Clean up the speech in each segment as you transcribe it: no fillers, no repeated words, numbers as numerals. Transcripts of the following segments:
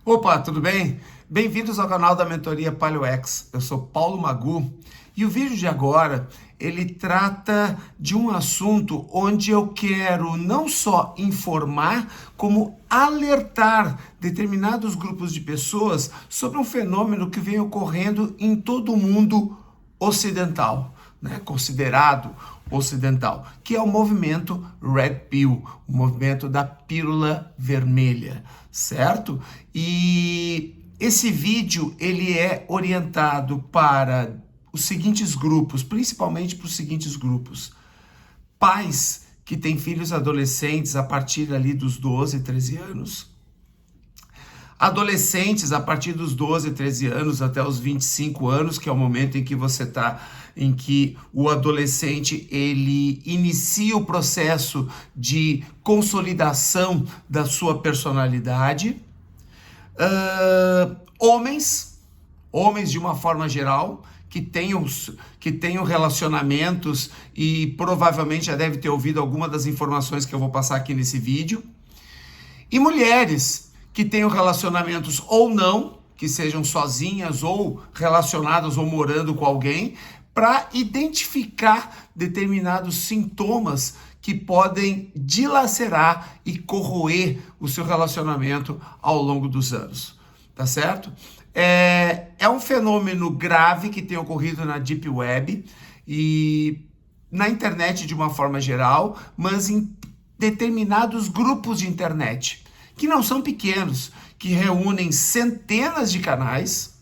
Opa, tudo bem? Bem-vindos ao canal da Mentoria PaleoX. Eu sou Paulo Magu e o vídeo de agora, ele trata de um assunto onde eu quero não só informar, como alertar determinados grupos de pessoas sobre um fenômeno que vem ocorrendo em todo o mundo ocidental, né? Considerado ocidental, que é o movimento Red Pill, o movimento da pílula vermelha, certo? E esse vídeo ele é orientado para os seguintes grupos, principalmente para os seguintes grupos: pais que têm filhos adolescentes a partir ali dos 12, 13 anos, adolescentes a partir dos 12, 13 anos até os 25 anos, que é o momento em que em que o adolescente ele inicia o processo de consolidação da sua personalidade. Homens de uma forma geral, que tenham relacionamentos e provavelmente já deve ter ouvido alguma das informações que eu vou passar aqui nesse vídeo. E mulheres que tenham relacionamentos ou não, que sejam sozinhas ou relacionadas ou morando com alguém, para identificar determinados sintomas que podem dilacerar e corroer o seu relacionamento ao longo dos anos, tá certo? É um fenômeno grave que tem ocorrido na Deep Web e na internet de uma forma geral, mas em determinados grupos de internet, que não são pequenos, que reúnem centenas de canais,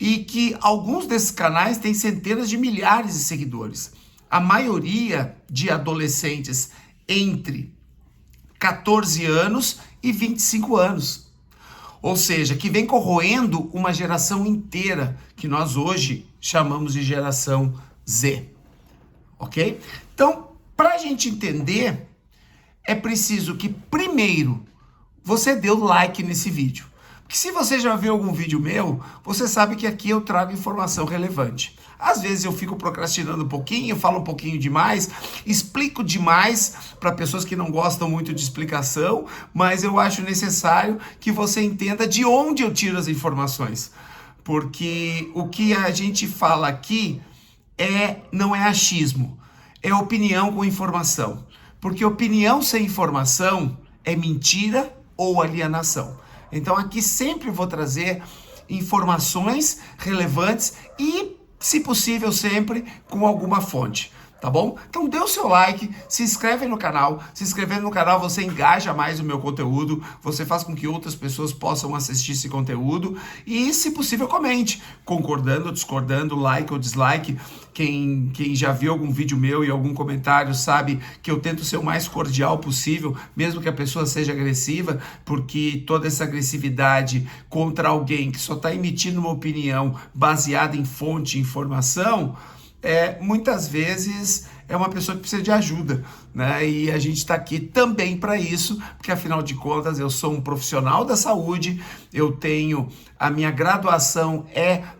e que alguns desses canais têm centenas de milhares de seguidores. A maioria de adolescentes entre 14 anos e 25 anos. Ou seja, que vem corroendo uma geração inteira, que nós hoje chamamos de geração Z. Ok? Então, para a gente entender, é preciso que primeiro você dê o like nesse vídeo. Porque se você já viu algum vídeo meu, você sabe que aqui eu trago informação relevante. Às vezes eu fico procrastinando um pouquinho, falo um pouquinho demais, explico demais para pessoas que não gostam muito de explicação, mas eu acho necessário que você entenda de onde eu tiro as informações. Porque o que a gente fala aqui não é achismo, é opinião com informação. Porque opinião sem informação é mentira ou alienação. Então aqui sempre vou trazer informações relevantes e, se possível, sempre com alguma fonte, tá bom? Então dê o seu like, se inscreve no canal. Se inscrevendo no canal você engaja mais o meu conteúdo, você faz com que outras pessoas possam assistir esse conteúdo e, se possível, comente, concordando, discordando, like ou dislike. Quem já viu algum vídeo meu e algum comentário sabe que eu tento ser o mais cordial possível, mesmo que a pessoa seja agressiva, porque toda essa agressividade contra alguém que só está emitindo uma opinião baseada em fonte, informação, muitas vezes é uma pessoa que precisa de ajuda, né? E a gente está aqui também para isso, porque afinal de contas eu sou um profissional da saúde, eu tenho a minha graduação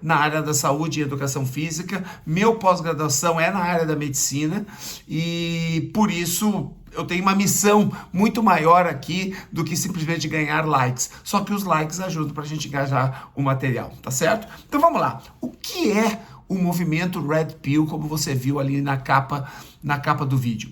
na área da saúde e educação física, meu pós-graduação é na área da medicina e por isso eu tenho uma missão muito maior aqui do que simplesmente ganhar likes. Só que os likes ajudam para a gente engajar o material, tá certo? Então vamos lá. O que é o movimento Red Pill, como você viu ali na capa do vídeo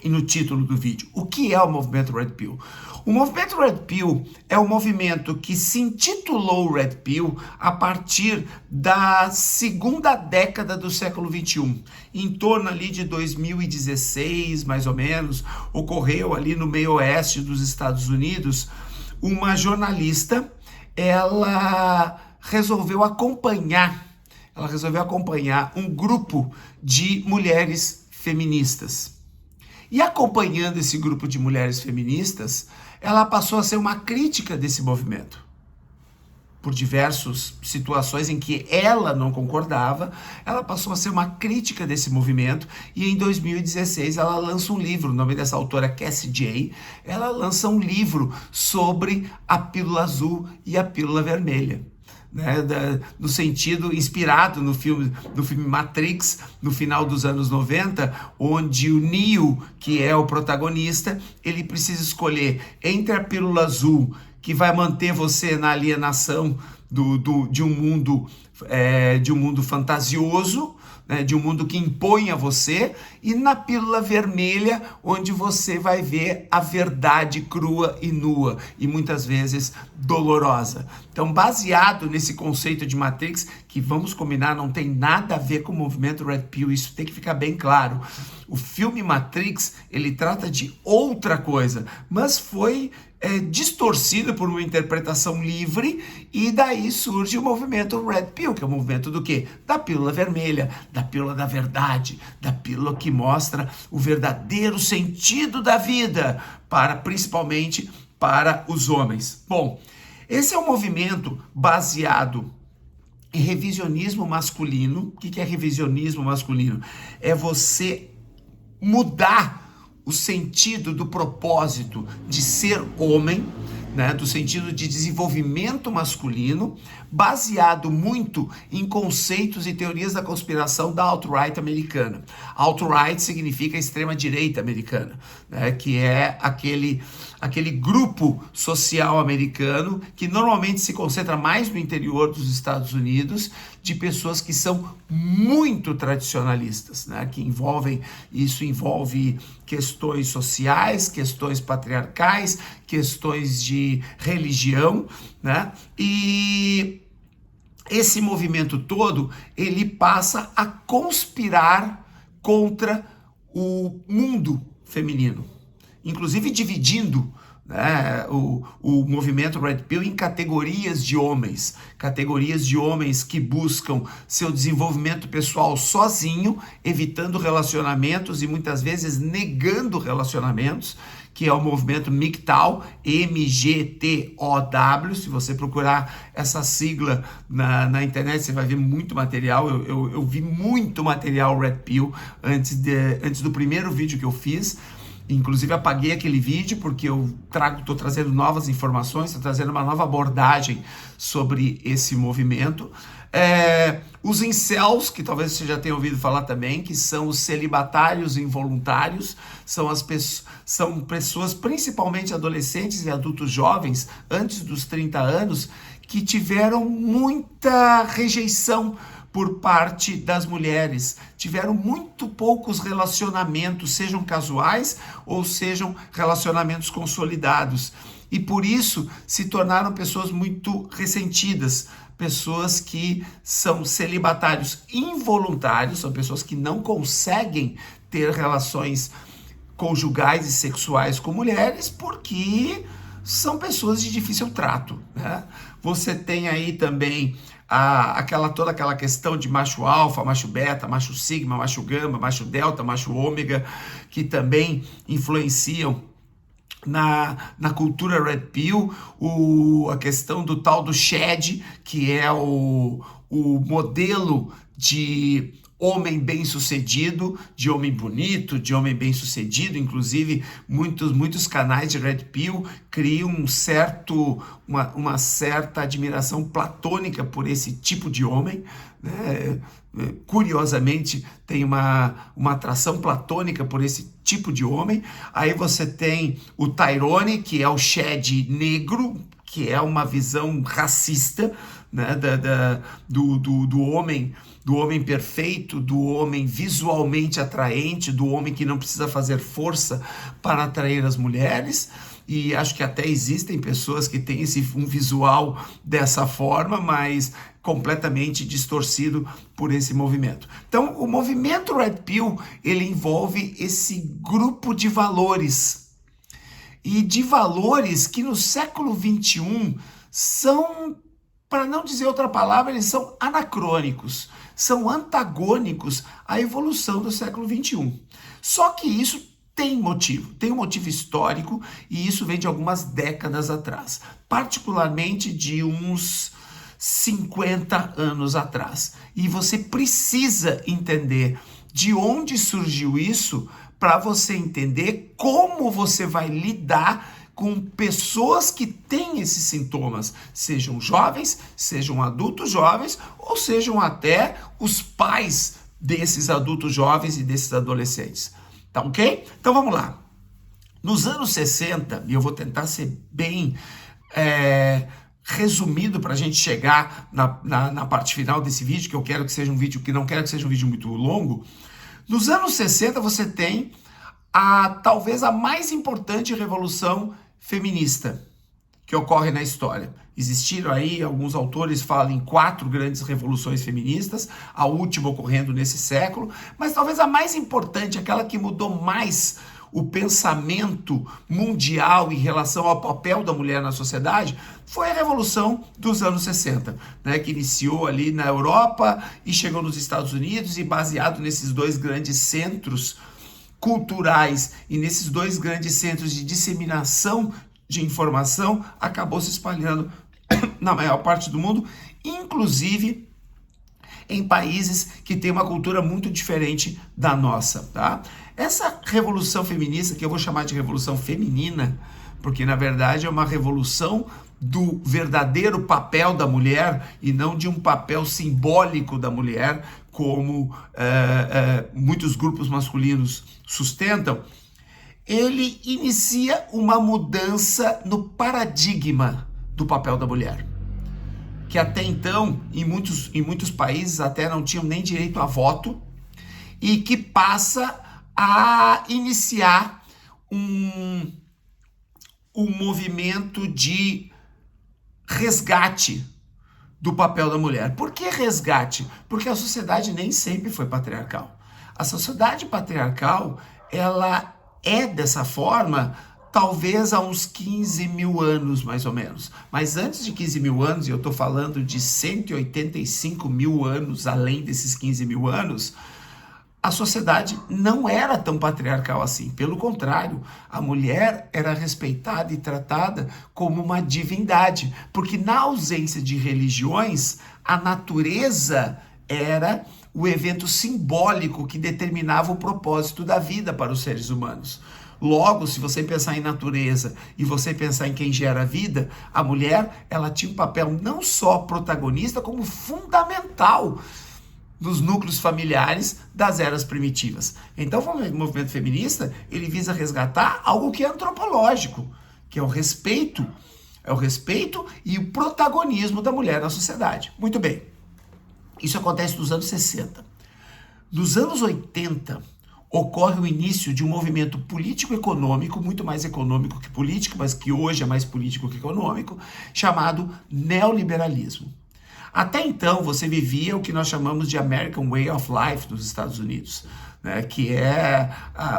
e no título do vídeo? O que é o movimento Red Pill? O movimento Red Pill é um movimento que se intitulou Red Pill a partir da segunda década do século XXI. Em torno ali de 2016, mais ou menos, ocorreu ali no meio oeste dos Estados Unidos, uma jornalista, ela resolveu acompanhar um grupo de mulheres feministas. E acompanhando esse grupo de mulheres feministas, ela passou a ser uma crítica desse movimento. Por diversas situações em que ela não concordava, ela passou a ser uma crítica desse movimento e em 2016 ela lança um livro, o nome dessa autora Cassie Jaye, ela lança um livro sobre a pílula azul e a pílula vermelha. Né, no sentido inspirado no filme Matrix, no final dos anos 90, onde o Neo, que é o protagonista, ele precisa escolher entre a pílula azul, que vai manter você na alienação de um mundo fantasioso, né, de um mundo que impõe a você, e na pílula vermelha, onde você vai ver a verdade crua e nua, e muitas vezes dolorosa. Então, baseado nesse conceito de Matrix, que vamos combinar, não tem nada a ver com o movimento Red Pill, isso tem que ficar bem claro. O filme Matrix, ele trata de outra coisa, mas foi distorcido por uma interpretação livre, e daí surge o movimento Red Pill, que é o movimento do quê? Da pílula vermelha, da pílula da verdade, da pílula que mostra o verdadeiro sentido da vida, principalmente para os homens. Bom, esse é um movimento baseado em revisionismo masculino. O que é revisionismo masculino? É você mudar o sentido do propósito de ser homem, né, do sentido de desenvolvimento masculino, baseado muito em conceitos e teorias da conspiração da alt-right americana. Alt-right significa extrema-direita americana, né, que é aquele grupo social americano que normalmente se concentra mais no interior dos Estados Unidos, de pessoas que são muito tradicionalistas, né, isso envolve questões sociais, questões patriarcais, questões de religião, né, e esse movimento todo, ele passa a conspirar contra o mundo feminino, inclusive dividindo, né, o movimento Red Pill em categorias de homens que buscam seu desenvolvimento pessoal sozinho, evitando relacionamentos e muitas vezes negando relacionamentos, que é o movimento MGTOW, MGTOW. Se você procurar essa sigla na internet, você vai ver muito material. Eu vi muito material Red Pill antes do primeiro vídeo que eu fiz. Inclusive apaguei aquele vídeo porque eu estou trazendo novas informações, estou trazendo uma nova abordagem sobre esse movimento. Os incels, que talvez você já tenha ouvido falar também, que são os celibatários involuntários, são pessoas, principalmente adolescentes e adultos jovens, antes dos 30 anos, que tiveram muita rejeição por parte das mulheres, tiveram muito poucos relacionamentos, sejam casuais ou sejam relacionamentos consolidados, e por isso se tornaram pessoas muito ressentidas, pessoas que são celibatários involuntários, são pessoas que não conseguem ter relações conjugais e sexuais com mulheres porque são pessoas de difícil trato, né? Você tem aí também toda aquela questão de macho alfa, macho beta, macho sigma, macho gama, macho delta, macho ômega, que também influenciam na cultura Red Pill, a questão do tal do Shed, que é o modelo de homem bem-sucedido, de homem bonito, de homem bem-sucedido. Inclusive, muitos canais de Red Pill criam uma certa admiração platônica por esse tipo de homem, né? Curiosamente, tem uma atração platônica por esse tipo de homem. Aí você tem o Tyrone, que é o Shed negro, que é uma visão racista, né, do homem perfeito, do homem visualmente atraente, do homem que não precisa fazer força para atrair as mulheres. E acho que até existem pessoas que têm um visual dessa forma, mas completamente distorcido por esse movimento. Então, o movimento Red Pill, ele envolve esse grupo de valores, e de valores que no século XXI são, para não dizer outra palavra, eles são anacrônicos, são antagônicos à evolução do século XXI. Só que isso tem um motivo histórico, e isso vem de algumas décadas atrás, particularmente de uns 50 anos atrás. E você precisa entender de onde surgiu isso para você entender como você vai lidar com pessoas que têm esses sintomas, sejam jovens, sejam adultos jovens, ou sejam até os pais desses adultos jovens e desses adolescentes. Tá ok? Então vamos lá. Nos anos 60, e eu vou tentar ser bem resumido para a gente chegar na parte final desse vídeo, que eu quero que seja um vídeo, que não quero que seja um vídeo muito longo. Nos anos 60 você tem talvez a mais importante revolução feminista que ocorre na história. Existiram aí, alguns autores falam em 4 grandes revoluções feministas, a última ocorrendo nesse século, mas talvez a mais importante, aquela que mudou mais o pensamento mundial em relação ao papel da mulher na sociedade, foi a Revolução dos anos 60, né, que iniciou ali na Europa e chegou nos Estados Unidos, e baseado nesses 2 grandes centros culturais e nesses 2 grandes centros de disseminação de informação, acabou se espalhando na maior parte do mundo, inclusive em países que têm uma cultura muito diferente da nossa, tá? Essa revolução feminista, que eu vou chamar de revolução feminina, porque na verdade é uma revolução do verdadeiro papel da mulher e não de um papel simbólico da mulher, como muitos grupos masculinos sustentam. Ele inicia uma mudança no paradigma do papel da mulher, que até então, em muitos países, até não tinham nem direito a voto, e que passa a iniciar um movimento de resgate do papel da mulher. Por que resgate? Porque a sociedade nem sempre foi patriarcal. A sociedade patriarcal, ela é dessa forma, talvez há uns 15 mil anos, mais ou menos. Mas antes de 15 mil anos, e eu estou falando de 185 mil anos, além desses 15 mil anos, a sociedade não era tão patriarcal assim. Pelo contrário, a mulher era respeitada e tratada como uma divindade, porque na ausência de religiões, a natureza era o evento simbólico que determinava o propósito da vida para os seres humanos. Logo, se você pensar em natureza e você pensar em quem gera a vida, a mulher, ela tinha um papel não só protagonista, como fundamental nos núcleos familiares das eras primitivas. Então, o movimento feminista, ele visa resgatar algo que é antropológico, que é o respeito e o protagonismo da mulher na sociedade. Muito bem. Isso acontece nos anos 60. Nos anos 80, ocorre o início de um movimento político-econômico, muito mais econômico que político, mas que hoje é mais político que econômico, chamado neoliberalismo. Até então, você vivia o que nós chamamos de American Way of Life nos Estados Unidos, né, que é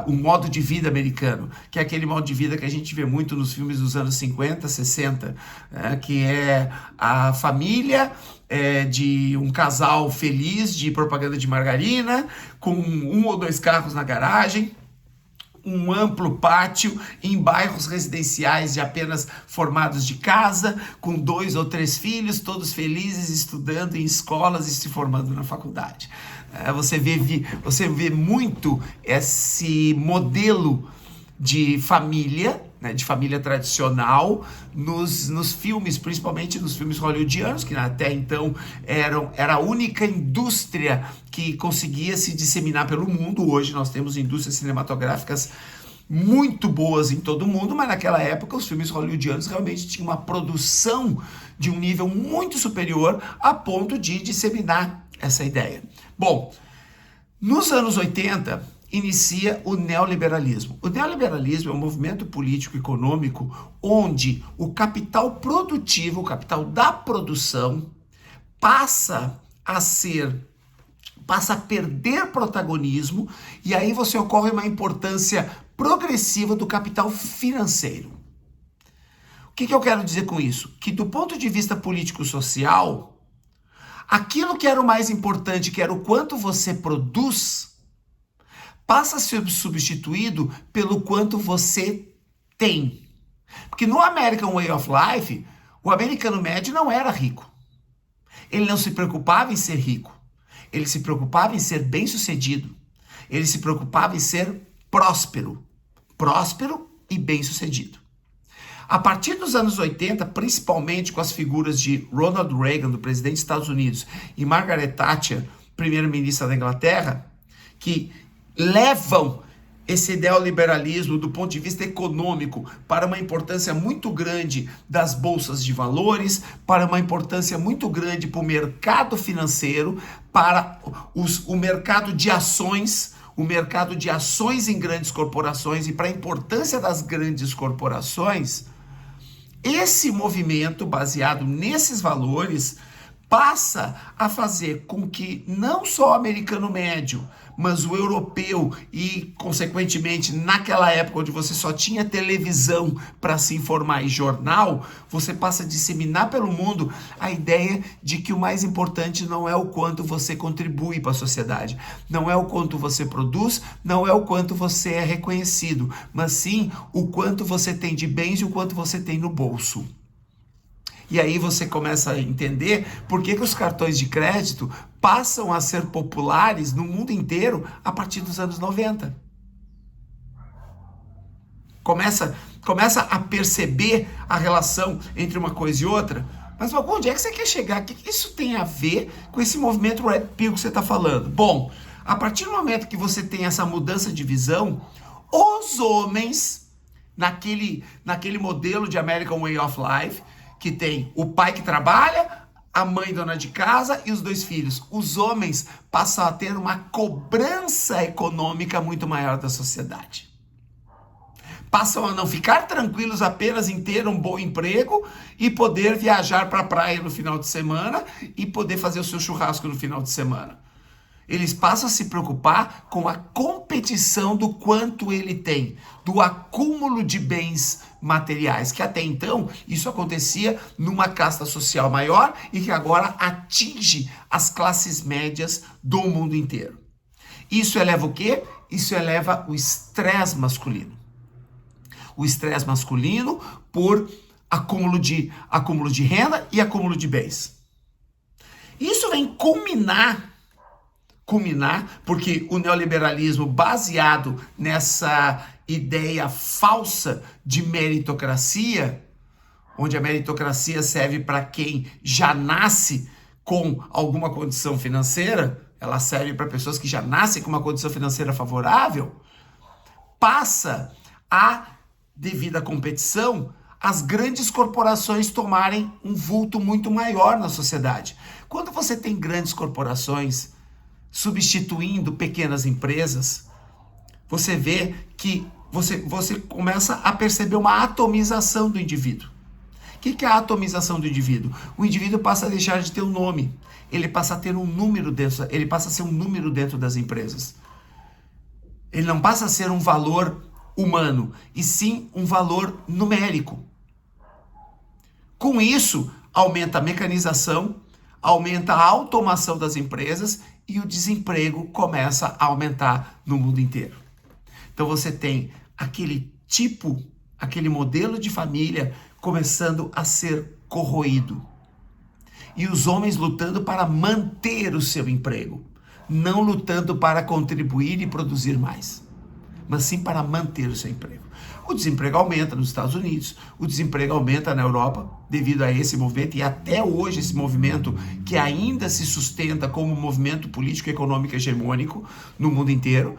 o modo de vida americano, que é aquele modo de vida que a gente vê muito nos filmes dos anos 50, 60, que é a família de um casal feliz de propaganda de margarina, com 1 ou 2 carros na garagem, um amplo pátio em bairros residenciais de apenas formados de casa, com 2 ou 3 filhos, todos felizes, estudando em escolas e se formando na faculdade. Você vê muito esse modelo de família, né, de família tradicional, nos filmes, principalmente nos filmes hollywoodianos, que até então era a única indústria que conseguia se disseminar pelo mundo. Hoje nós temos indústrias cinematográficas muito boas em todo o mundo, mas naquela época os filmes hollywoodianos realmente tinham uma produção de um nível muito superior a ponto de disseminar essa ideia. Bom, nos anos 80, inicia o neoliberalismo. O neoliberalismo é um movimento político-econômico onde o capital produtivo, o capital da produção, passa a perder protagonismo, e aí você ocorre uma importância progressiva do capital financeiro. O que eu quero dizer com isso? Que do ponto de vista político-social, aquilo que era o mais importante, que era o quanto você produz, passa a ser substituído pelo quanto você tem. Porque no American Way of Life, o americano médio não era rico. Ele não se preocupava em ser rico. Ele se preocupava em ser bem-sucedido. Ele se preocupava em ser próspero. Próspero e bem-sucedido. A partir dos anos 80, principalmente com as figuras de Ronald Reagan, do presidente dos Estados Unidos, e Margaret Thatcher, primeira-ministra da Inglaterra, que levam esse neoliberalismo do ponto de vista econômico para uma importância muito grande das bolsas de valores, para uma importância muito grande para o mercado financeiro, para o mercado de ações, o mercado de ações em grandes corporações e para a importância das grandes corporações. Esse movimento baseado nesses valores passa a fazer com que não só o americano médio, mas o europeu e, consequentemente, naquela época onde você só tinha televisão para se informar e jornal, você passa a disseminar pelo mundo a ideia de que o mais importante não é o quanto você contribui para a sociedade, não é o quanto você produz, não é o quanto você é reconhecido, mas sim o quanto você tem de bens e o quanto você tem no bolso. E aí você começa a entender por que os cartões de crédito passam a ser populares no mundo inteiro a partir dos anos 90. Começa a perceber a relação entre uma coisa e outra. Mas onde é que você quer chegar? O que isso tem a ver com esse movimento Red Pill que você está falando? Bom, a partir do momento que você tem essa mudança de visão, os homens, naquele modelo de American Way of Life, que tem o pai que trabalha, a mãe dona de casa e os 2 filhos. Os homens passam a ter uma cobrança econômica muito maior da sociedade. Passam a não ficar tranquilos apenas em ter um bom emprego e poder viajar para a praia no final de semana e poder fazer o seu churrasco no final de semana. Eles passam a se preocupar com a competição do quanto ele tem, do acúmulo de bens materiais, que até então isso acontecia numa casta social maior e que agora atinge as classes médias do mundo inteiro. Isso eleva o quê? Isso eleva o estresse masculino. O estresse masculino por acúmulo de renda e acúmulo de bens. Isso vem culminar, porque o neoliberalismo baseado nessa ideia falsa de meritocracia, onde a meritocracia serve para quem já nasce com alguma condição financeira, ela serve para pessoas que já nascem com uma condição financeira favorável, passa a, devido à competição, as grandes corporações tomarem um vulto muito maior na sociedade. Quando você tem grandes corporações substituindo pequenas empresas, você vê que você começa a perceber uma atomização do indivíduo. O que é a atomização do indivíduo? O indivíduo passa a deixar de ter um nome, ele passa a ter um número ele passa a ser um número dentro das empresas. Ele não passa a ser um valor humano, e sim um valor numérico. Com isso, aumenta a mecanização, aumenta a automação das empresas e o desemprego começa a aumentar no mundo inteiro. Então você tem aquele modelo de família começando a ser corroído. E os homens lutando para manter o seu emprego, não lutando para contribuir e produzir mais, mas sim para manter o seu emprego. O desemprego aumenta nos Estados Unidos, o desemprego aumenta na Europa devido a esse movimento, e até hoje esse movimento que ainda se sustenta como um movimento político e econômico hegemônico no mundo inteiro,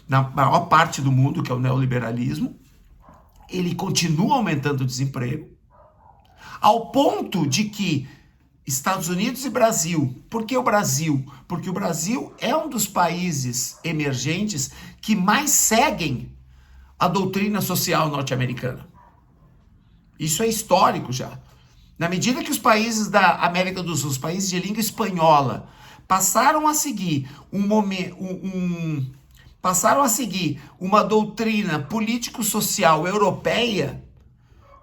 na maior parte do mundo, que é o neoliberalismo, ele continua aumentando o desemprego, ao ponto de que Estados Unidos e Brasil. Por que o Brasil? Porque o Brasil é um dos países emergentes que mais seguem a doutrina social norte-americana. Isso é histórico já. Na medida que os países da América do Sul, os países de língua espanhola, passaram a seguir uma doutrina político-social europeia,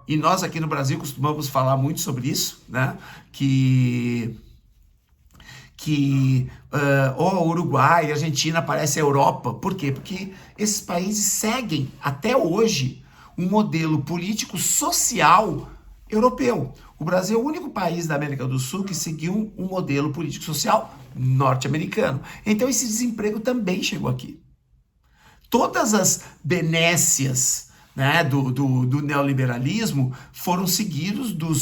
e nós aqui no Brasil costumamos falar muito sobre isso, né? Uruguai, Argentina parece a Europa. Por quê? Porque esses países seguem até hoje um modelo político-social europeu. O Brasil é o único país da América do Sul que seguiu um modelo político-social norte-americano. Então esse desemprego também chegou aqui. Todas as benécias, né, do neoliberalismo foram seguidos do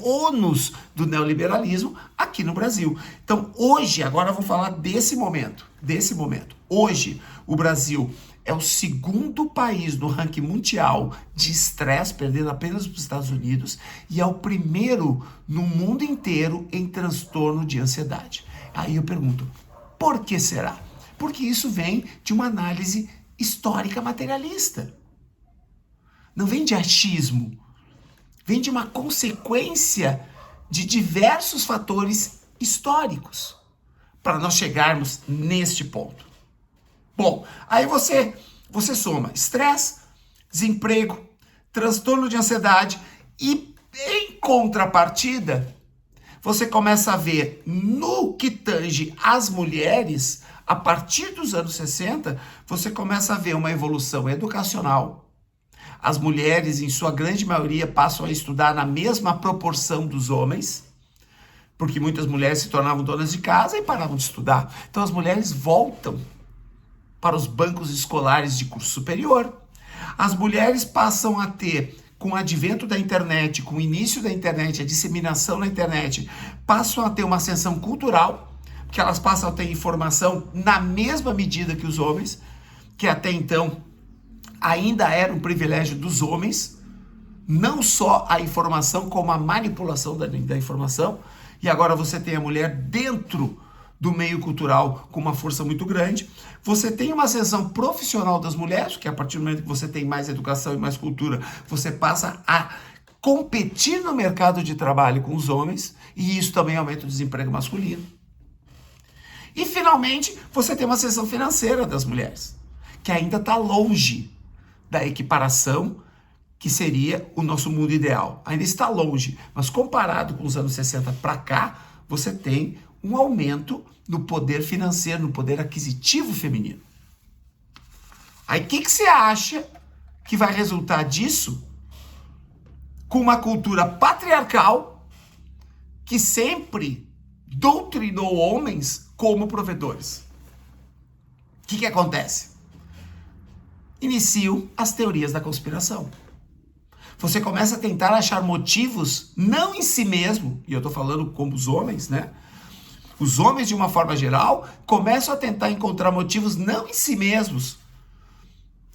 ônus do neoliberalismo aqui no Brasil. Então hoje, agora eu vou falar desse momento. Hoje o Brasil é o segundo país no ranking mundial de estresse, perdendo apenas para os Estados Unidos, e é o primeiro no mundo inteiro em transtorno de ansiedade. Aí eu pergunto, por que será? Porque isso vem de uma análise histórica materialista. Não vem de achismo, vem de uma consequência de diversos fatores históricos para nós chegarmos neste ponto. Bom, aí você soma estresse, desemprego, transtorno de ansiedade e, em contrapartida, você começa a ver no que tange as mulheres, a partir dos anos 60, você começa a ver uma evolução educacional. As mulheres, em sua grande maioria, passam a estudar na mesma proporção dos homens, porque muitas mulheres se tornavam donas de casa e paravam de estudar. Então as mulheres voltam para os bancos escolares de curso superior. As mulheres passam a ter, com o advento da internet, com o início da internet, a disseminação na internet, passam a ter uma ascensão cultural, porque elas passam a ter informação na mesma medida que os homens, que até então ainda era um privilégio dos homens, não só a informação, como a manipulação da informação. E agora você tem a mulher dentro do meio cultural com uma força muito grande. Você tem uma ascensão profissional das mulheres, que a partir do momento que você tem mais educação e mais cultura, você passa a competir no mercado de trabalho com os homens, e isso também aumenta o desemprego masculino. E, finalmente, você tem uma ascensão financeira das mulheres, que ainda está longe da equiparação que seria o nosso mundo ideal. Ainda está longe, mas comparado com os anos 60 para cá, você tem um aumento no poder financeiro, no poder aquisitivo feminino. Aí o que você acha que vai resultar disso com uma cultura patriarcal que sempre doutrinou homens como provedores? O que acontece? Iniciam as teorias da conspiração. Você começa a tentar achar motivos, não em si mesmo, e eu estou falando como os homens, né? Os homens, de uma forma geral, começam a tentar encontrar motivos não em si mesmos,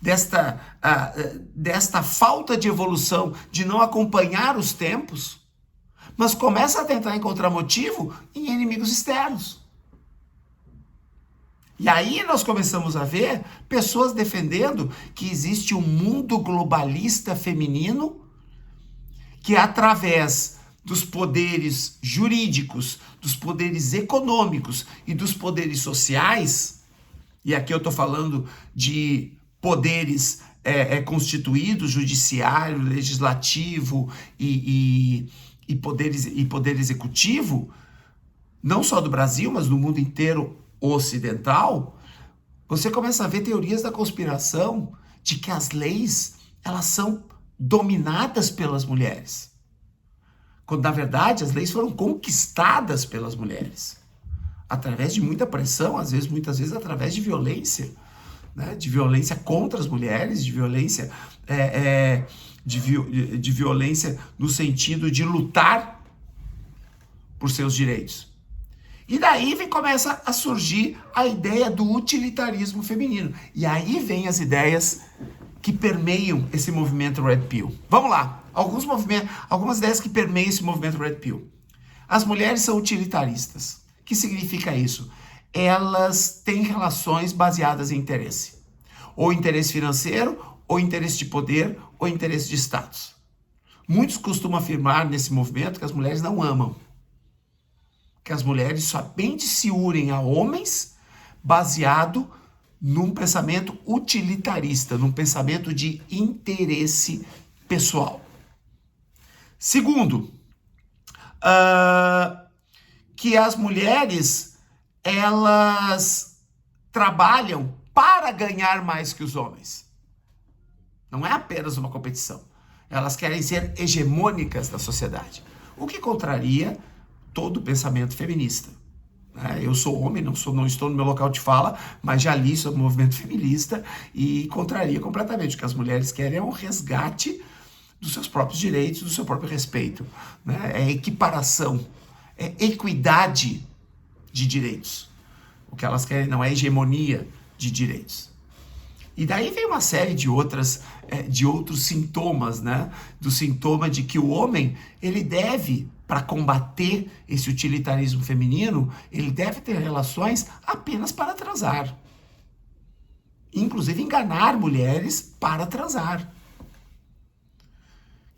desta falta de evolução, de não acompanhar os tempos, mas começam a tentar encontrar motivo em inimigos externos. E aí nós começamos a ver pessoas defendendo que existe um mundo globalista feminino que, através dos poderes jurídicos, dos poderes econômicos e dos poderes sociais, e aqui eu estou falando de poderes constituídos, judiciário, legislativo e poder executivo, não só do Brasil, mas do mundo inteiro ocidental, você começa a ver teorias da conspiração de que as leis, elas são dominadas pelas mulheres. Quando, na verdade, as leis foram conquistadas pelas mulheres. Através de muita pressão, muitas vezes através de violência, né? De violência contra as mulheres, de violência, de violência no sentido de lutar por seus direitos. E daí começa a surgir a ideia do utilitarismo feminino. E aí vem as ideias que permeiam esse movimento Red Pill. Vamos lá, algumas ideias que permeiam esse movimento Red Pill. As mulheres são utilitaristas. O que significa isso? Elas têm relações baseadas em interesse. Ou interesse financeiro, ou interesse de poder, ou interesse de status. Muitos costumam afirmar nesse movimento que as mulheres não amam. Que as mulheres somente se unem a homens baseado num pensamento utilitarista, num pensamento de interesse pessoal. Segundo, que as mulheres, elas trabalham para ganhar mais que os homens. Não é apenas uma competição. Elas querem ser hegemônicas da sociedade, o que contraria todo o pensamento feminista. Eu sou homem, não estou no meu local de fala, mas já li sobre o movimento feminista e contraria completamente. O que as mulheres querem é um resgate dos seus próprios direitos, do seu próprio respeito. É equiparação, é equidade de direitos. O que elas querem não é hegemonia de direitos. E daí vem uma série de outros sintomas, né? Do sintoma de que o homem, ele deve, para combater esse utilitarismo feminino, ele deve ter relações apenas para transar. Inclusive enganar mulheres para transar.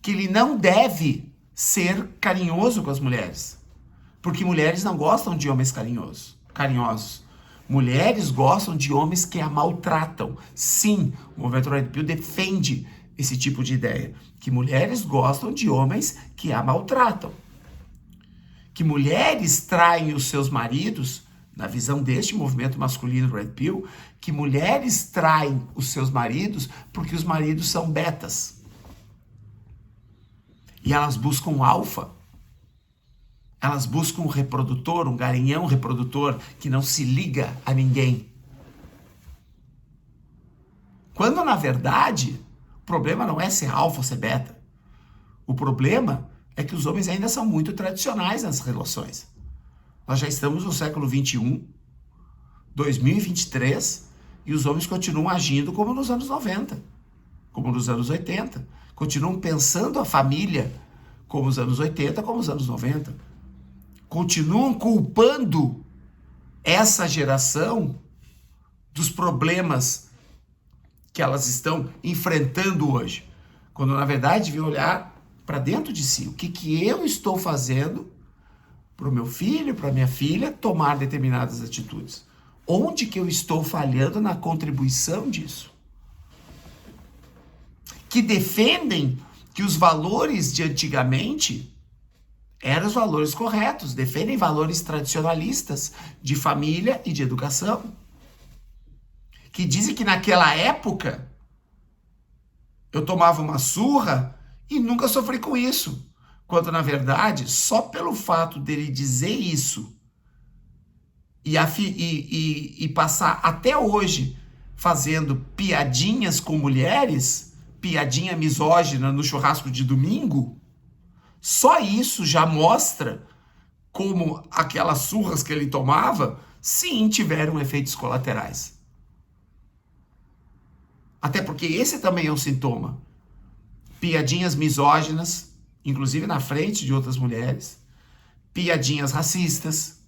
Que ele não deve ser carinhoso com as mulheres. Porque mulheres não gostam de homens carinhosos. Mulheres gostam de homens que a maltratam. Sim, o movimento Red Pill defende esse tipo de ideia. Que mulheres gostam de homens que a maltratam. Que mulheres traem os seus maridos, na visão deste movimento masculino Red Pill, que mulheres traem os seus maridos porque os maridos são betas. E elas buscam um alfa. Elas buscam um reprodutor, um garanhão reprodutor que não se liga a ninguém. Quando, na verdade, o problema não é ser alfa ou ser beta. O problema é que os homens ainda são muito tradicionais nas relações. Nós já estamos no século XXI, 2023, e os homens continuam agindo como nos anos 90, como nos anos 80. Continuam pensando a família como os anos 80, como os anos 90. Continuam culpando essa geração dos problemas que elas estão enfrentando hoje. Quando, na verdade, deviam olhar para dentro de si. O que eu estou fazendo para o meu filho, para a minha filha, tomar determinadas atitudes? Onde que eu estou falhando na contribuição disso? Que defendem que os valores de antigamente eram os valores corretos, defendem valores tradicionalistas de família e de educação. Que dizem que naquela época eu tomava uma surra e nunca sofri com isso. Quando, na verdade, só pelo fato dele dizer isso e passar até hoje fazendo piadinhas com mulheres, piadinha misógina no churrasco de domingo, só isso já mostra como aquelas surras que ele tomava, sim, tiveram efeitos colaterais. Até porque esse também é um sintoma. Piadinhas misóginas, inclusive na frente de outras mulheres, piadinhas racistas,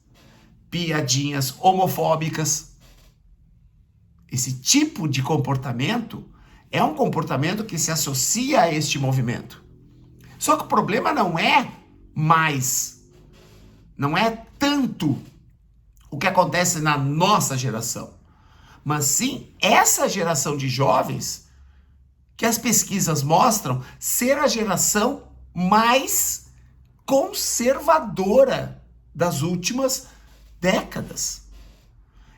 piadinhas homofóbicas. Esse tipo de comportamento é um comportamento que se associa a este movimento. Só que o problema não é tanto o que acontece na nossa geração, mas sim essa geração de jovens que as pesquisas mostram ser a geração mais conservadora das últimas décadas.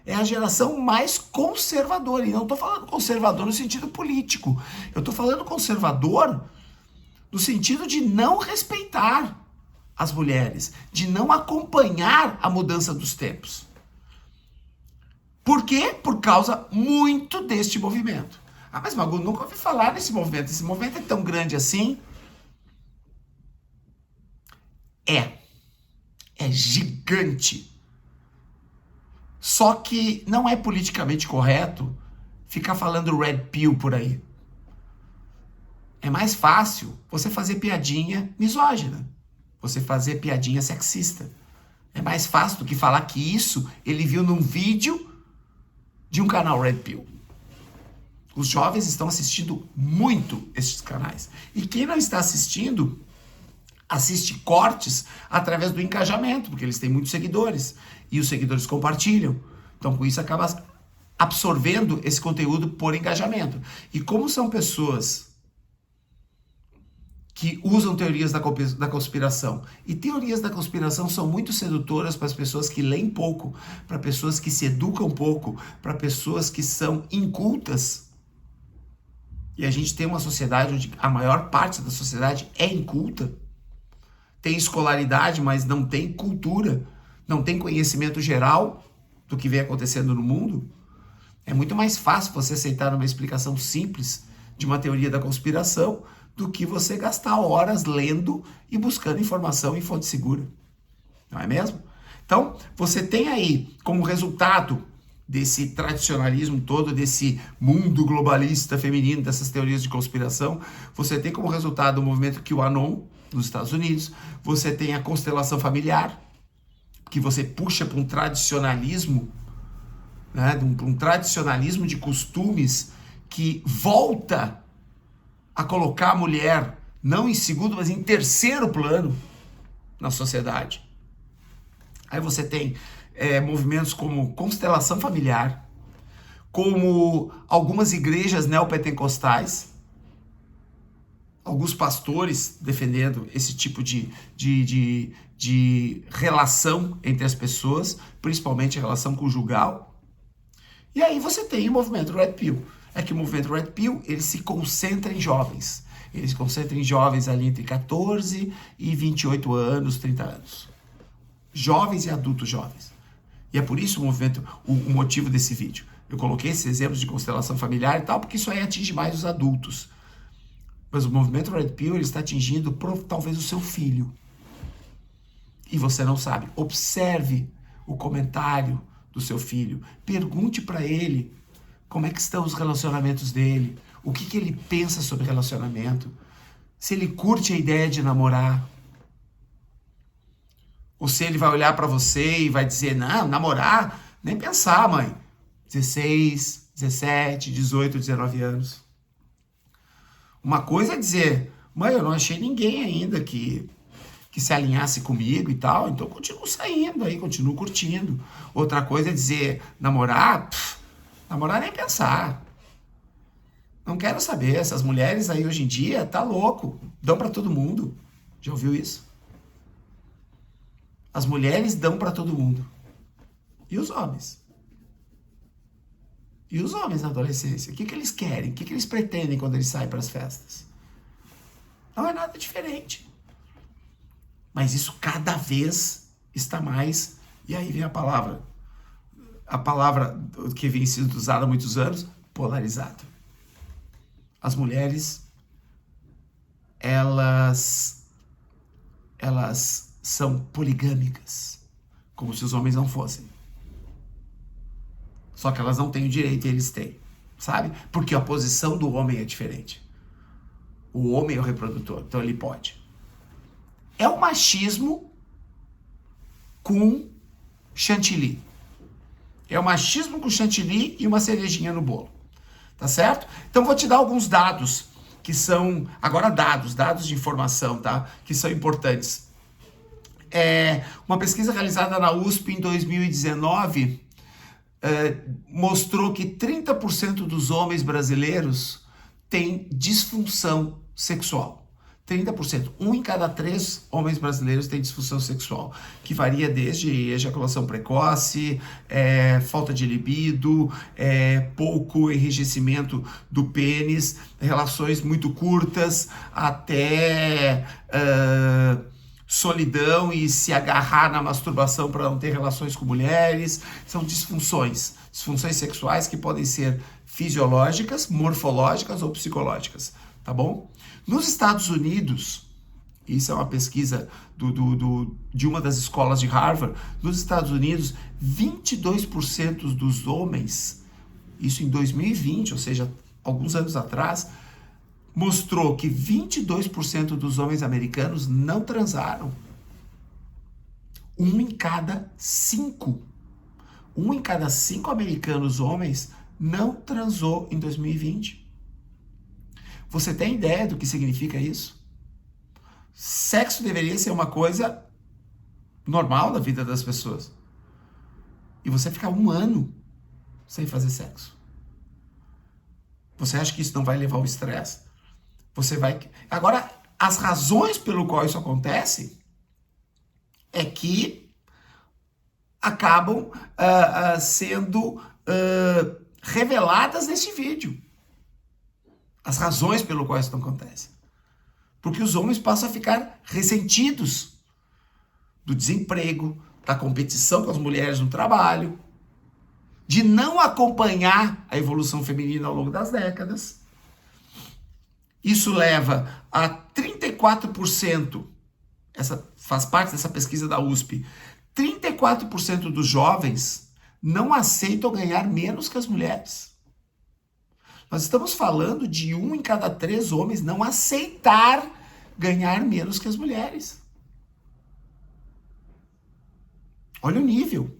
É a geração mais conservadora. E não estou falando conservador no sentido político. Eu estou falando conservador no sentido de não respeitar as mulheres, de não acompanhar a mudança dos tempos. Por quê? Por causa muito deste movimento. Ah, mas Magu, nunca ouvi falar nesse movimento. Esse movimento é tão grande assim? É gigante. Só que não é politicamente correto ficar falando red pill por aí. É mais fácil você fazer piadinha misógina, você fazer piadinha sexista. É mais fácil do que falar que isso ele viu num vídeo de um canal Red Pill. Os jovens estão assistindo muito estes canais. E quem não está assistindo, assiste cortes através do engajamento, porque eles têm muitos seguidores. E os seguidores compartilham. Então, com isso, acaba absorvendo esse conteúdo por engajamento. E como são pessoas que usam teorias da conspiração. E teorias da conspiração são muito sedutoras para as pessoas que leem pouco, para pessoas que se educam pouco, para pessoas que são incultas. E a gente tem uma sociedade onde a maior parte da sociedade é inculta. Tem escolaridade, mas não tem cultura, não tem conhecimento geral do que vem acontecendo no mundo. É muito mais fácil você aceitar uma explicação simples de uma teoria da conspiração do que você gastar horas lendo e buscando informação em fonte segura. Não é mesmo? Então, você tem aí como resultado desse tradicionalismo todo, desse mundo globalista feminino, dessas teorias de conspiração, você tem como resultado o movimento QAnon nos Estados Unidos, você tem a constelação familiar, que você puxa para um tradicionalismo, né, para um tradicionalismo de costumes que volta a colocar a mulher não em segundo, mas em terceiro plano na sociedade. Aí você tem movimentos como constelação familiar, como algumas igrejas neopentecostais, alguns pastores defendendo esse tipo de relação entre as pessoas, principalmente a relação conjugal. E aí você tem o movimento Red Pill. É que o movimento Red Pill, ele se concentra em jovens. Ele se concentra em jovens ali entre 14 e 28 anos, 30 anos. Jovens e adultos jovens. E é por isso o motivo desse vídeo. Eu coloquei esses exemplos de constelação familiar e tal, porque isso aí atinge mais os adultos. Mas o movimento Red Pill, ele está atingindo talvez o seu filho. E você não sabe. Observe o comentário do seu filho. Pergunte para ele como é que estão os relacionamentos dele. O que ele pensa sobre relacionamento. Se ele curte a ideia de namorar. Ou se ele vai olhar para você e vai dizer, não, namorar, nem pensar, mãe. 16, 17, 18, 19 anos. Uma coisa é dizer, mãe, eu não achei ninguém ainda que se alinhasse comigo e tal, então eu continuo saindo aí, continuo curtindo. Outra coisa é dizer, namorar nem pensar. Não quero saber, essas mulheres aí hoje em dia, tá louco, dão pra todo mundo. Já ouviu isso? As mulheres dão pra todo mundo. E os homens? E os homens na adolescência? O que eles querem? O que eles pretendem quando eles saem para as festas? Não é nada diferente. Mas isso cada vez está mais... E aí vem a palavra que vem sendo usada há muitos anos, polarizado. As mulheres, elas são poligâmicas, como se os homens não fossem. Só que elas não têm o direito e eles têm, sabe? Porque a posição do homem é diferente. O homem é o reprodutor, então ele pode. É o machismo com chantilly. É o machismo com chantilly e uma cerejinha no bolo. Tá certo? Então vou te dar alguns dados que são, agora dados de informação, tá? Que são importantes. Uma pesquisa realizada na USP em 2019 mostrou que 30% dos homens brasileiros têm disfunção sexual. 30%. 1 em cada 3 homens brasileiros tem disfunção sexual, que varia desde ejaculação precoce, falta de libido, pouco enrijecimento do pênis, relações muito curtas, até solidão e se agarrar na masturbação para não ter relações com mulheres. São disfunções sexuais que podem ser fisiológicas, morfológicas ou psicológicas, tá bom? Nos Estados Unidos, isso é uma pesquisa de uma das escolas de Harvard, nos Estados Unidos, 22% dos homens, isso em 2020, ou seja, alguns anos atrás, mostrou que 22% dos homens americanos não transaram. 1 em cada 5. 1 em cada 5 americanos homens não transou em 2020. Você tem ideia do que significa isso? Sexo deveria ser uma coisa normal na vida das pessoas. E você fica 1 ano sem fazer sexo. Você acha que isso não vai levar ao estresse? Você vai... Agora, as razões pelo qual isso acontece é que acabam sendo reveladas neste vídeo. As razões pelo qual isso não acontece. Porque os homens passam a ficar ressentidos do desemprego, da competição com as mulheres no trabalho, de não acompanhar a evolução feminina ao longo das décadas. Isso leva a 34%, essa faz parte dessa pesquisa da USP, 34% dos jovens não aceitam ganhar menos que as mulheres. Nós estamos falando de 1 em cada 3 homens não aceitar ganhar menos que as mulheres. Olha o nível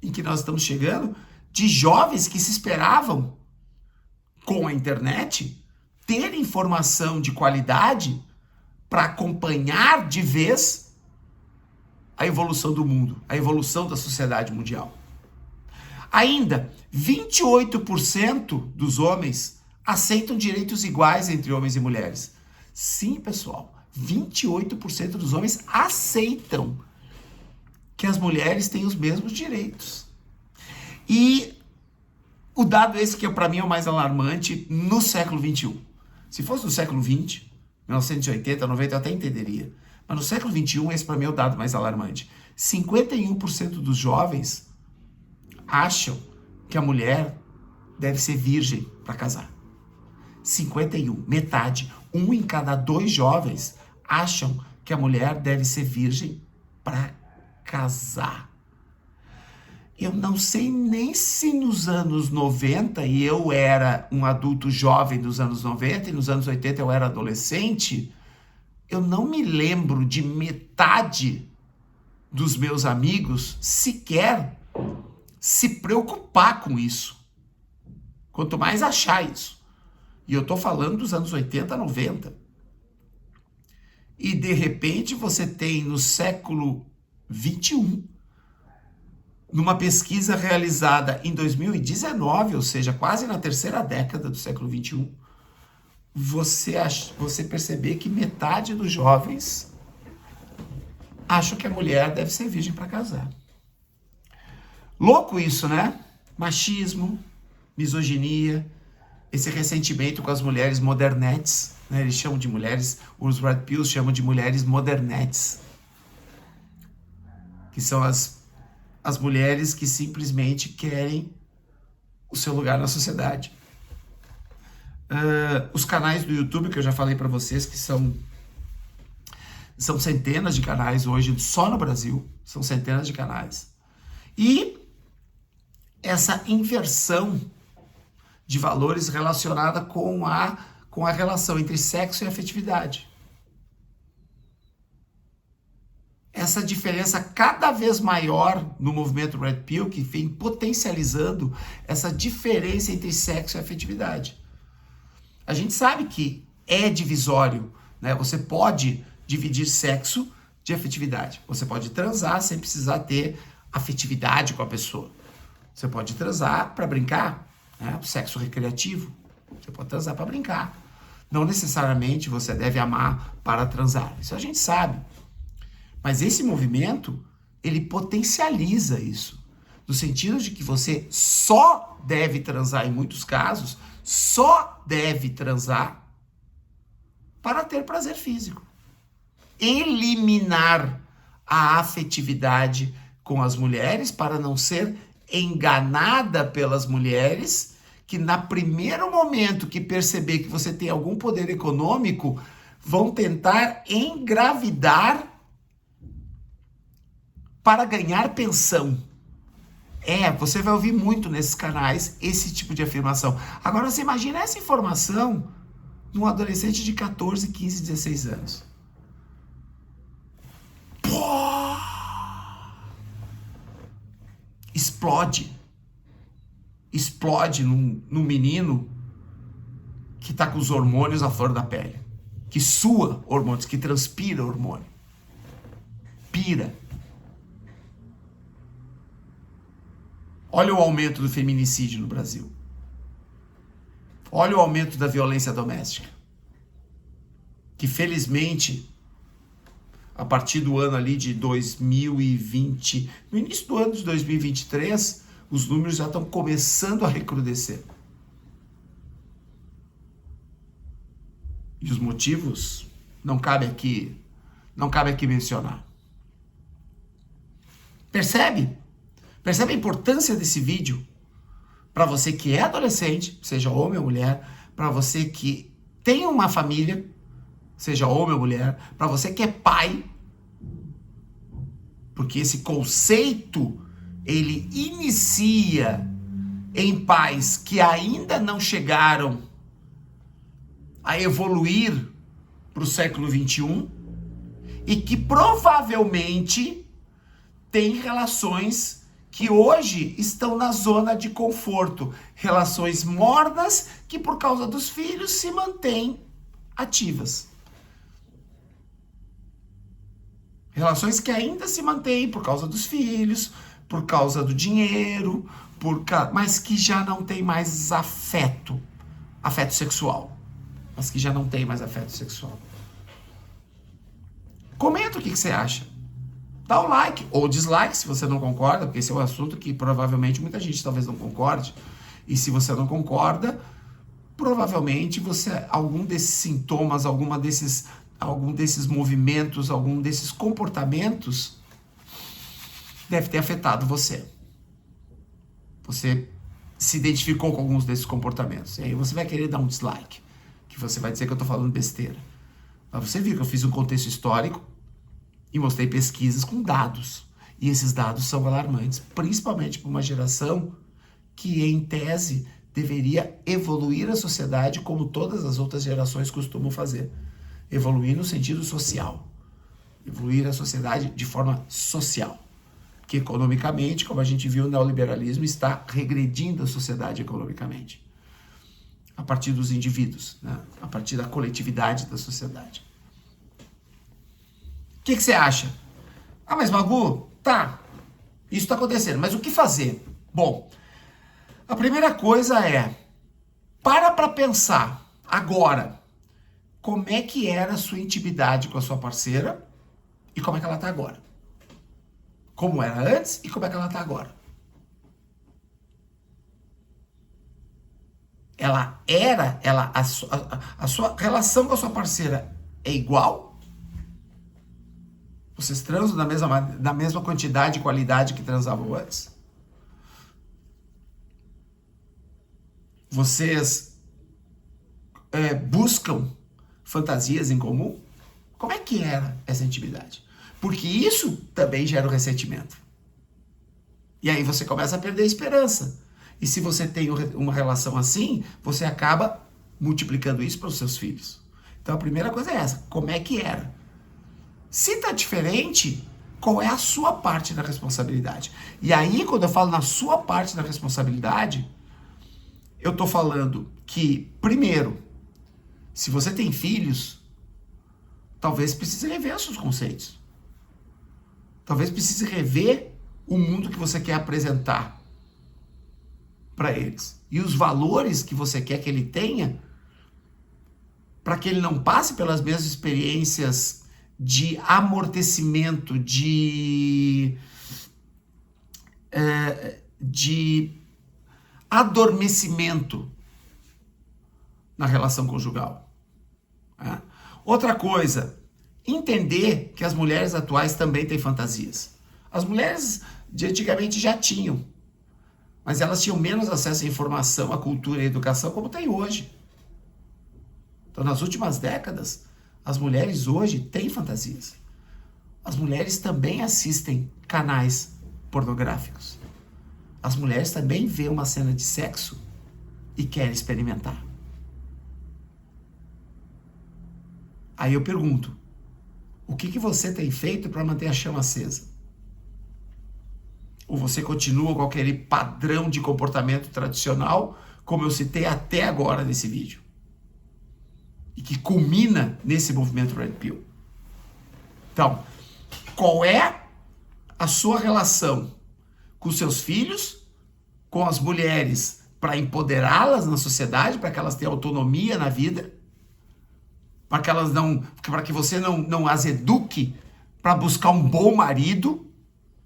em que nós estamos chegando de jovens que se esperavam, com a internet, ter informação de qualidade para acompanhar de vez a evolução do mundo, a evolução da sociedade mundial. Ainda, 28% dos homens aceitam direitos iguais entre homens e mulheres. Sim, pessoal, 28% dos homens aceitam que as mulheres têm os mesmos direitos. E o dado esse que para mim é o mais alarmante no século XXI. Se fosse no século XX, 1980, 90, eu até entenderia. Mas no século XXI, esse para mim é o dado mais alarmante. 51% dos jovens acham que a mulher deve ser virgem para casar. 51, metade. 1 em cada 2 jovens acham que a mulher deve ser virgem para casar. Eu não sei nem se nos anos 90, e eu era um adulto jovem dos anos 90, e nos anos 80 eu era adolescente, eu não me lembro de metade dos meus amigos sequer se preocupar com isso. Quanto mais achar isso. E eu tô falando dos anos 80, 90. E de repente você tem no século 21, numa pesquisa realizada em 2019, ou seja, quase na terceira década do século 21, você perceber que metade dos jovens acham que a mulher deve ser virgem para casar. Louco isso, né? Machismo, misoginia, esse ressentimento com as mulheres modernetes, né? Eles chamam de mulheres, os Red Pills chamam de mulheres modernetes, que são as mulheres que simplesmente querem o seu lugar na sociedade. Os canais do YouTube, que eu já falei para vocês, que são centenas de canais hoje, só no Brasil, são centenas de canais. E essa inversão de valores relacionada com a relação entre sexo e afetividade. Essa diferença cada vez maior no movimento Red Pill, que vem potencializando essa diferença entre sexo e afetividade. A gente sabe que é divisório, né? Você pode dividir sexo de afetividade. Você pode transar sem precisar ter afetividade com a pessoa. Você pode transar para brincar, né? Sexo recreativo. Você pode transar para brincar. Não necessariamente você deve amar para transar. Isso a gente sabe. Mas esse movimento, ele potencializa isso. No sentido de que você só deve transar, em muitos casos, só deve transar para ter prazer físico. Eliminar a afetividade com as mulheres para não ser enganada pelas mulheres que, no primeiro momento que perceber que você tem algum poder econômico, vão tentar engravidar para ganhar pensão. Você vai ouvir muito nesses canais esse tipo de afirmação. Agora você imagina essa informação num adolescente de 14, 15, 16 anos. Pô! Explode. Explode num menino que tá com os hormônios à flor da pele. Que sua hormônios, que transpira hormônio. Pira. Olha o aumento do feminicídio no Brasil. Olha o aumento da violência doméstica. Que felizmente, a partir do ano ali de 2020, no início do ano de 2023, os números já estão começando a recrudescer. E os motivos não cabe aqui mencionar. Percebe? Percebe a importância desse vídeo para você que é adolescente, seja homem ou mulher, para você que tem uma família, seja homem ou mulher, para você que é pai, porque esse conceito ele inicia em pais que ainda não chegaram a evoluir para o século XXI e que provavelmente têm relações que hoje estão na zona de conforto, relações mornas que por causa dos filhos se mantêm ativas. Relações que ainda se mantêm por causa dos filhos, por causa do dinheiro, mas que já não tem mais afeto sexual. Mas que já não tem mais afeto sexual. Comenta o que você acha. Dá um like ou dislike se você não concorda, porque esse é um assunto que provavelmente muita gente talvez não concorde. E se você não concorda, provavelmente algum desses sintomas, algum desses movimentos, algum desses comportamentos deve ter afetado você. Você se identificou com alguns desses comportamentos. E aí você vai querer dar um dislike, que você vai dizer que eu estou falando besteira. Mas você viu que eu fiz um contexto histórico e mostrei pesquisas com dados. E esses dados são alarmantes, principalmente para uma geração que, em tese, deveria evoluir a sociedade como todas as outras gerações costumam fazer. Evoluir no sentido social. Evoluir a sociedade de forma social. Que economicamente, como a gente viu, o neoliberalismo está regredindo a sociedade economicamente. A partir dos indivíduos, né? A partir da coletividade da sociedade. O que você acha? Ah, mas Magu, tá, isso está acontecendo, mas o que fazer? Bom, a primeira coisa é, para pensar agora, como é que era a sua intimidade com a sua parceira e como é que ela está agora. Como era antes e como é que ela está agora. A sua relação com a sua parceira é igual? Vocês transam na mesma quantidade e qualidade que transavam antes? Vocês buscam fantasias em comum? Como é que era essa intimidade? Porque isso também gera o ressentimento. E aí você começa a perder a esperança. E se você tem uma relação assim, você acaba multiplicando isso para os seus filhos. Então a primeira coisa é essa, como é que era? Se está diferente, qual é a sua parte da responsabilidade? E aí, quando eu falo na sua parte da responsabilidade, eu estou falando que, primeiro, se você tem filhos, talvez precise rever os seus conceitos. Talvez precise rever o mundo que você quer apresentar para eles. E os valores que você quer que ele tenha, para que ele não passe pelas mesmas experiências de amortecimento, de adormecimento na relação conjugal. Outra coisa, entender que as mulheres atuais também têm fantasias. As mulheres de antigamente já tinham, mas elas tinham menos acesso à informação, à cultura e à educação como tem hoje. Então, nas últimas décadas, as mulheres hoje têm fantasias. As mulheres também assistem canais pornográficos. As mulheres também veem uma cena de sexo e querem experimentar. Aí eu pergunto, o que você tem feito para manter a chama acesa? Ou você continua com aquele padrão de comportamento tradicional, como eu citei até agora nesse vídeo? E que culmina nesse movimento Red Pill. Então, qual é a sua relação com seus filhos, com as mulheres, para empoderá-las na sociedade, para que elas tenham autonomia na vida, para que você não as eduque para buscar um bom marido,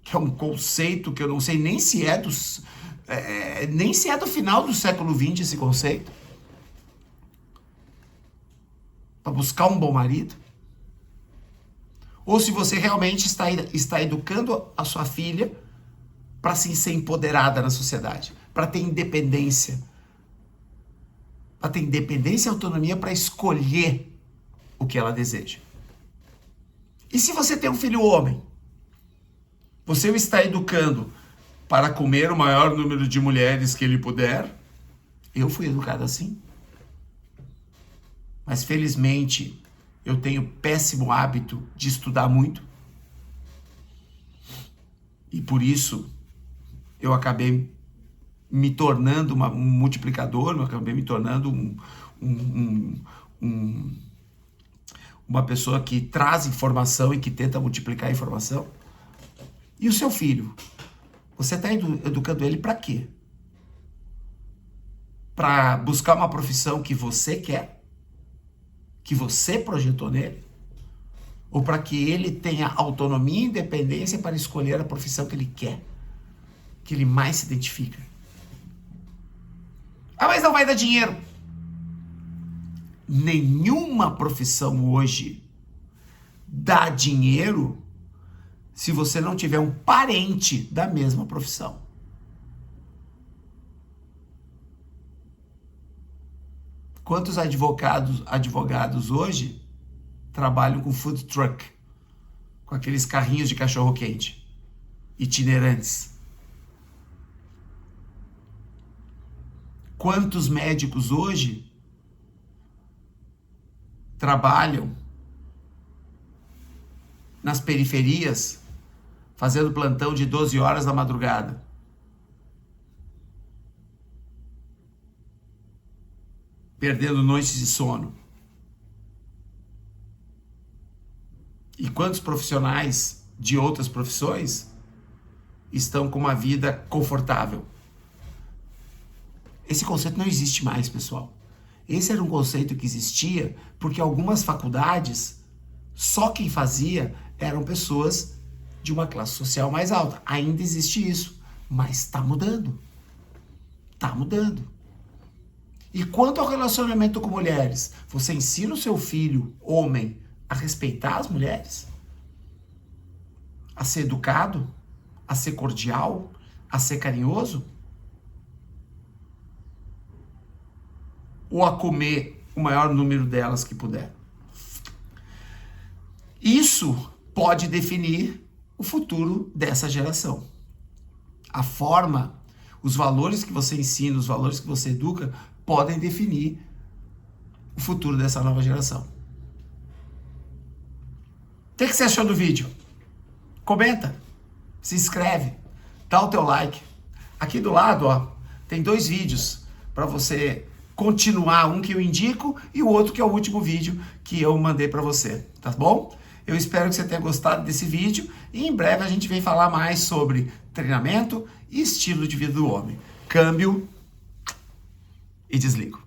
que é um conceito que eu não sei nem se é do final do século XX esse conceito. Para buscar um bom marido? Ou se você realmente está educando a sua filha para sim ser empoderada na sociedade, para ter independência. Para ter independência e autonomia para escolher o que ela deseja. E se você tem um filho homem, você o está educando para comer o maior número de mulheres que ele puder. Eu fui educado assim. Mas felizmente eu tenho péssimo hábito de estudar muito. E por isso eu acabei me tornando um multiplicador, eu acabei me tornando uma pessoa que traz informação e que tenta multiplicar a informação. E o seu filho? Você está educando ele para quê? Para buscar uma profissão que você quer? Que você projetou nele? Ou para que ele tenha autonomia e independência para escolher a profissão que ele quer? Que ele mais se identifica? Ah, mas não vai dar dinheiro. Nenhuma profissão hoje dá dinheiro se você não tiver um parente da mesma profissão. Quantos advogados hoje trabalham com food truck, com aqueles carrinhos de cachorro-quente, itinerantes? Quantos médicos hoje trabalham nas periferias, fazendo plantão de 12 horas da madrugada? Perdendo noites de sono. E quantos profissionais de outras profissões estão com uma vida confortável? Esse conceito não existe mais, pessoal. Esse era um conceito que existia porque algumas faculdades, só quem fazia eram pessoas de uma classe social mais alta. Ainda existe isso, mas está mudando. Está mudando. E quanto ao relacionamento com mulheres, você ensina o seu filho, homem, a respeitar as mulheres? A ser educado? A ser cordial? A ser carinhoso? Ou a comer o maior número delas que puder? Isso pode definir o futuro dessa geração. A forma, os valores que você ensina, os valores que você educa, podem definir o futuro dessa nova geração. O que você achou do vídeo? Comenta, se inscreve, dá o teu like. Aqui do lado, ó, tem 2 vídeos para você continuar, um que eu indico e o outro que é o último vídeo que eu mandei para você, tá bom? Eu espero que você tenha gostado desse vídeo e em breve a gente vem falar mais sobre treinamento e estilo de vida do homem. Câmbio e desligo.